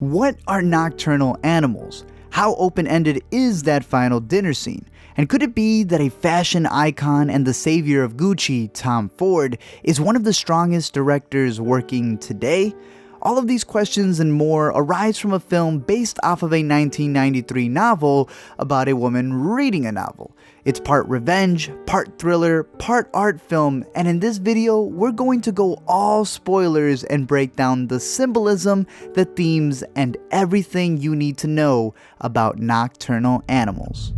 What are nocturnal animals? How open-ended is that final dinner scene? And could it be that a fashion icon and the savior of Gucci, Tom Ford, is one of the strongest directors working today? All of these questions and more arise from a film based off of a 1993 novel about a woman reading a novel. It's part revenge, part thriller, part art film, and in this video, we're going to go all spoilers and break down the symbolism, the themes, and everything you need to know about nocturnal animals.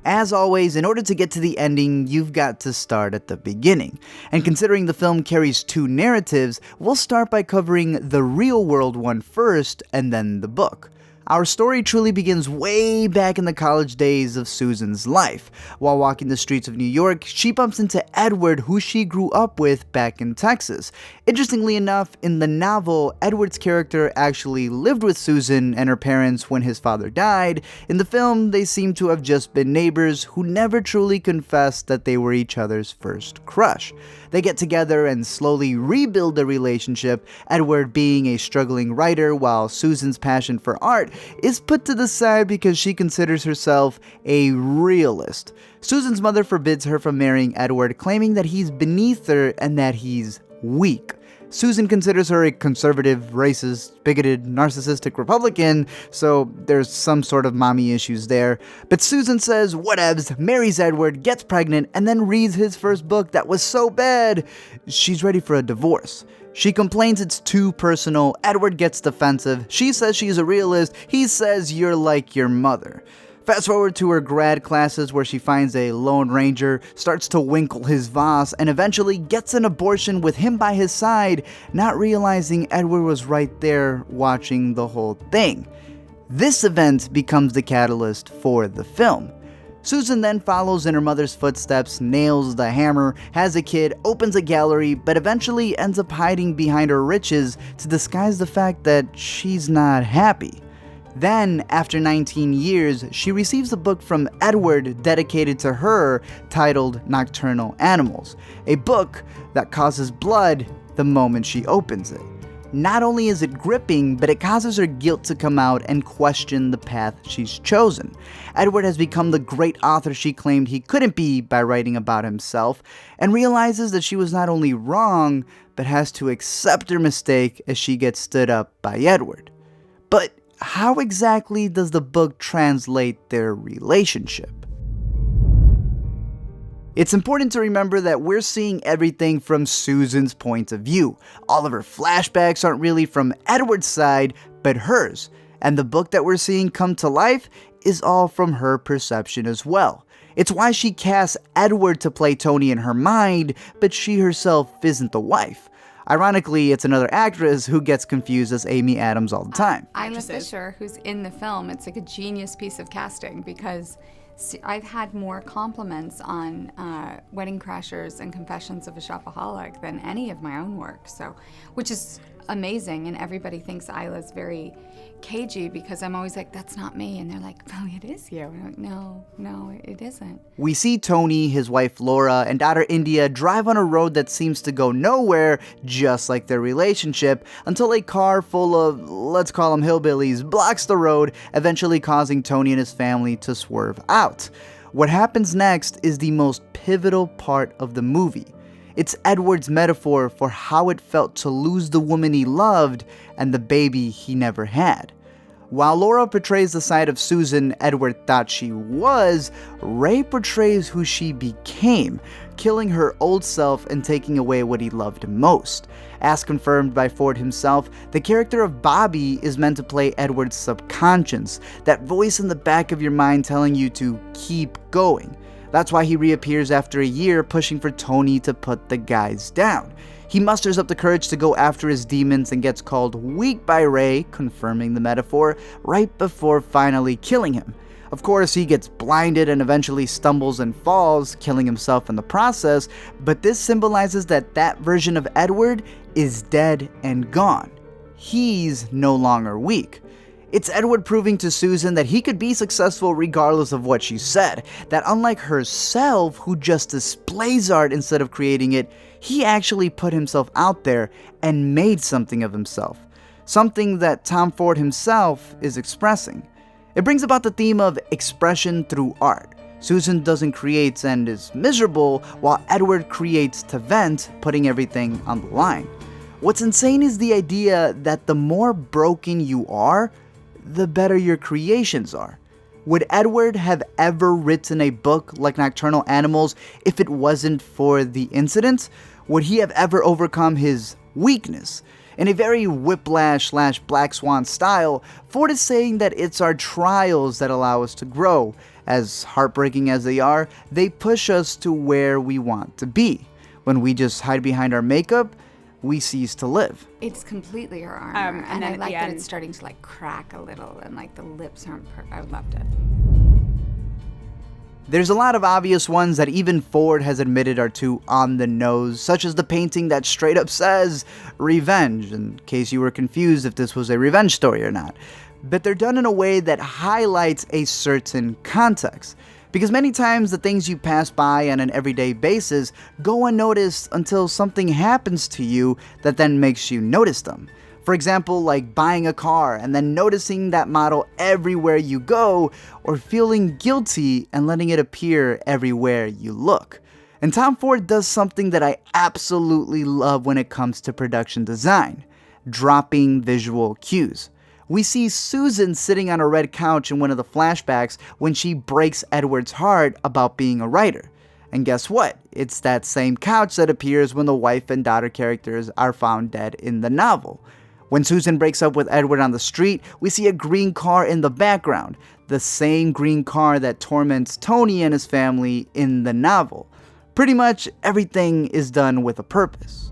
As always, in order to get to the ending, you've got to start at the beginning. And considering the film carries two narratives, we'll start by covering the real-world one first, and then the book. Our story truly begins way back in the college days of Susan's life. While walking the streets of New York, she bumps into Edward, who she grew up with back in Texas. Interestingly enough, in the novel, Edward's character actually lived with Susan and her parents when his father died. In the film, they seem to have just been neighbors who never truly confessed that they were each other's first crush. They get together and slowly rebuild their relationship, Edward being a struggling writer while Susan's passion for art is put to the side because she considers herself a realist. Susan's mother forbids her from marrying Edward, claiming that he's beneath her and that he's weak. Susan considers her a conservative, racist, bigoted, narcissistic Republican, so there's some sort of mommy issues there. But Susan says whatevs, marries Edward, gets pregnant, and then reads his first book that was so bad, she's ready for a divorce. She complains it's too personal, Edward gets defensive, she says she's a realist, he says you're like your mother. Fast forward to her grad classes where she finds a Lone Ranger, starts to winkle his Voss, and eventually gets an abortion with him by his side, not realizing Edward was right there watching the whole thing. This event becomes the catalyst for the film. Susan then follows in her mother's footsteps, nails the hammer, has a kid, opens a gallery, but eventually ends up hiding behind her riches to disguise the fact that she's not happy. Then, after 19 years, she receives a book from Edward dedicated to her titled Nocturnal Animals, a book that causes blood the moment she opens it. Not only is it gripping, but it causes her guilt to come out and question the path she's chosen. Edward has become the great author she claimed he couldn't be by writing about himself, and realizes that she was not only wrong, but has to accept her mistake as she gets stood up by Edward. But how exactly does the book translate their relationship? It's important to remember that we're seeing everything from Susan's point of view. All of her flashbacks aren't really from Edward's side, but hers. And the book that we're seeing come to life is all from her perception as well. It's why she casts Edward to play Tony in her mind, but she herself isn't the wife. Ironically, it's another actress who gets confused as Amy Adams all the time. Isla Fisher, who's in the film, it's like a genius piece of casting because I've had more compliments on Wedding Crashers and Confessions of a Shopaholic than any of my own work, so which is amazing, and everybody thinks Isla's very cagey because I'm always like, that's not me, and they're like, oh, it is you. And I'm like, no, it isn't. We see Tony, his wife Laura, and daughter India drive on a road that seems to go nowhere, just like their relationship, until a car full of, let's call them hillbillies, blocks the road, eventually causing Tony and his family to swerve out. What happens next is the most pivotal part of the movie. It's Edward's metaphor for how it felt to lose the woman he loved and the baby he never had. While Laura portrays the side of Susan Edward thought she was, Ray portrays who she became, killing her old self and taking away what he loved most. As confirmed by Ford himself, the character of Bobby is meant to play Edward's subconscious, that voice in the back of your mind telling you to keep going. That's why he reappears after a year, pushing for Tony to put the guys down. He musters up the courage to go after his demons and gets called weak by Ray, confirming the metaphor, right before finally killing him. Of course, he gets blinded and eventually stumbles and falls, killing himself in the process, but this symbolizes that that version of Edward is dead and gone. He's no longer weak. It's Edward proving to Susan that he could be successful regardless of what she said, that unlike herself, who just displays art instead of creating it, he actually put himself out there and made something of himself. something that Tom Ford himself is expressing. It brings about the theme of expression through art. Susan doesn't create and is miserable, while Edward creates to vent, putting everything on the line. What's insane is the idea that the more broken you are, the better your creations are. Would Edward have ever written a book like Nocturnal Animals if it wasn't for the incident? Would he have ever overcome his weakness? In a very Whiplash/Black Swan style, Ford is saying that it's our trials that allow us to grow. As heartbreaking as they are, they push us to where we want to be. When we just hide behind our makeup, we cease to live. It's completely her armor, and I like that end, it's starting to like crack a little, and like the lips aren't perfect. I loved it. There's a lot of obvious ones that even Ford has admitted are too on the nose, such as the painting that straight up says revenge, in case you were confused if this was a revenge story or not. But they're done in a way that highlights a certain context. Because many times the things you pass by on an everyday basis go unnoticed until something happens to you that then makes you notice them. For example, like buying a car and then noticing that model everywhere you go, or feeling guilty and letting it appear everywhere you look. And Tom Ford does something that I absolutely love when it comes to production design: dropping visual cues. We see Susan sitting on a red couch in one of the flashbacks when she breaks Edward's heart about being a writer. And guess what? It's that same couch that appears when the wife and daughter characters are found dead in the novel. When Susan breaks up with Edward on the street, we see a green car in the background, the same green car that torments Tony and his family in the novel. Pretty much everything is done with a purpose.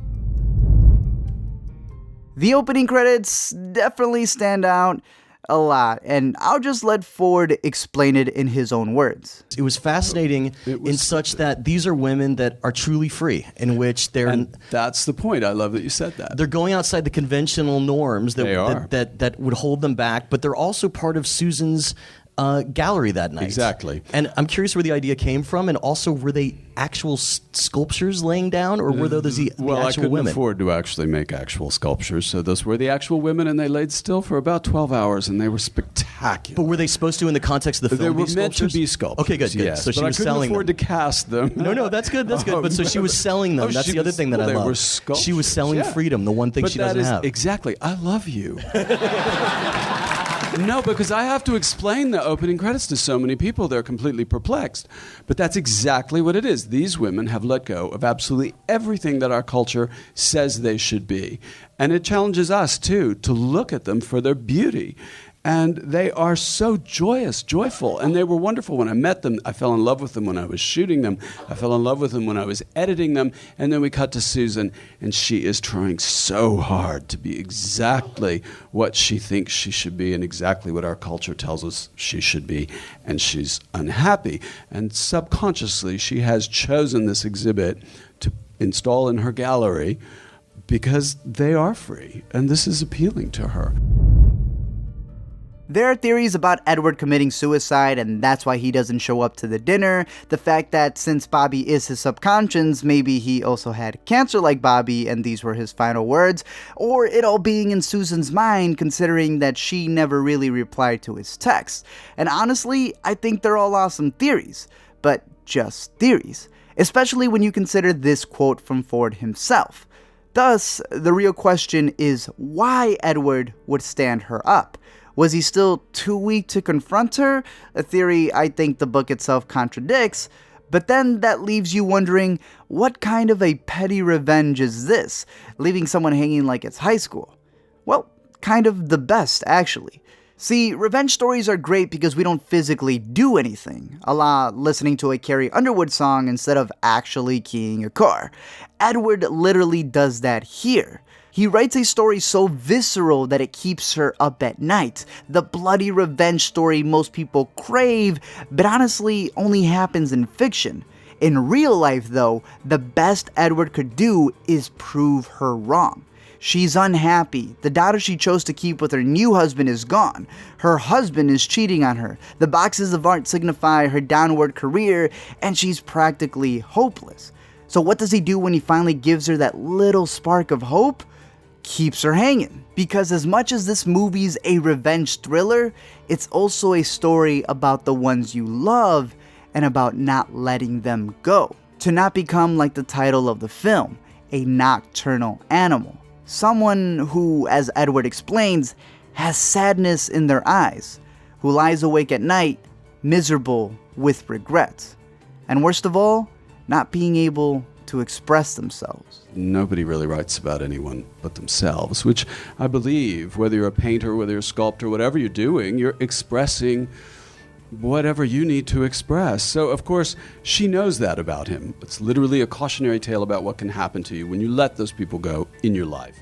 The opening credits definitely stand out a lot, and I'll just let Ford explain it in his own words. It was fascinating in such that these are women that are truly free, in which they're... And that's the point. I love that you said that. They're going outside the conventional norms that would hold them back, but they're also part of Susan's gallery that night. Exactly. And I'm curious where the idea came from, and also were they actual sculptures laying down, or were those the Well, actual I couldn't women? afford to actually make actual sculptures, so those were the actual women, and they laid still for about 12 hours, and they were spectacular. But were they supposed to, in the context of the They film, were be meant to sculptures? be sculptures. Okay, good. Yes, So she but was I couldn't selling afford them. to cast them. No, that's good. But so she was selling them. That's the other thing that I They love. were She sculptures, was selling yeah. freedom, the one thing But she that doesn't is have. exactly. I love you. No, because I have to explain the opening credits to so many people. They're completely perplexed. But that's exactly what it is. These women have let go of absolutely everything that our culture says they should be. And it challenges us, too, to look at them for their beauty. And they are so joyous, joyful, and they were wonderful when I met them. I fell in love with them when I was shooting them. I fell in love with them when I was editing them. And then we cut to Susan, and she is trying so hard to be exactly what she thinks she should be and exactly what our culture tells us she should be. And she's unhappy. And subconsciously, she has chosen this exhibit to install in her gallery because they are free, and this is appealing to her. There are theories about Edward committing suicide, and that's why he doesn't show up to the dinner. The fact that since Bobby is his subconscious, maybe he also had cancer like Bobby and these were his final words. Or it all being in Susan's mind, considering that she never really replied to his text. And honestly, I think they're all awesome theories. But just theories. Especially when you consider this quote from Ford himself. Thus, the real question is why Edward would stand her up. Was he still too weak to confront her? A theory I think the book itself contradicts. But then that leaves you wondering, what kind of a petty revenge is this? Leaving someone hanging like it's high school? Well, kind of the best, actually. See, revenge stories are great because we don't physically do anything, a la listening to a Carrie Underwood song instead of actually keying a car. Edward literally does that here. He writes a story so visceral that it keeps her up at night. The bloody revenge story most people crave, but honestly only happens in fiction. In real life, though, the best Edward could do is prove her wrong. She's unhappy. The daughter she chose to keep with her new husband is gone. Her husband is cheating on her. The boxes of art signify her downward career, and she's practically hopeless. So what does he do when he finally gives her that little spark of hope? keeps her hanging. Because as much as this movie's a revenge thriller, it's also a story about the ones you love and about not letting them go. To not become like the title of the film, a nocturnal animal. Someone who, as Edward explains, has sadness in their eyes, who lies awake at night, miserable with regret. And worst of all, not being able to express themselves. Nobody really writes about anyone but themselves, which I believe, whether you're a painter, whether you're a sculptor, whatever you're doing, you're expressing whatever you need to express. So, of course, she knows that about him. It's literally a cautionary tale about what can happen to you when you let those people go in your life.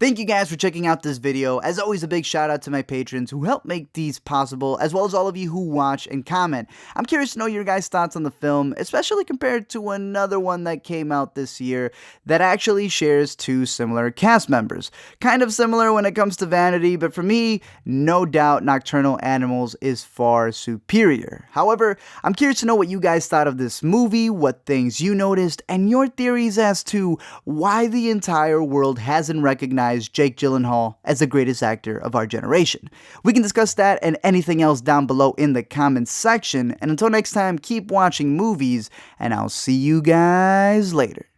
Thank you guys for checking out this video. As always, a big shout out to my patrons who help make these possible, as well as all of you who watch and comment. I'm curious to know your guys' thoughts on the film, especially compared to another one that came out this year that actually shares two similar cast members. Kind of similar when it comes to vanity, but for me, no doubt Nocturnal Animals is far superior. However, I'm curious to know what you guys thought of this movie, what things you noticed, and your theories as to why the entire world hasn't recognized Jake Gyllenhaal as the greatest actor of our generation. We can discuss that and anything else down below in the comments section, and until next time, keep watching movies, and I'll see you guys later.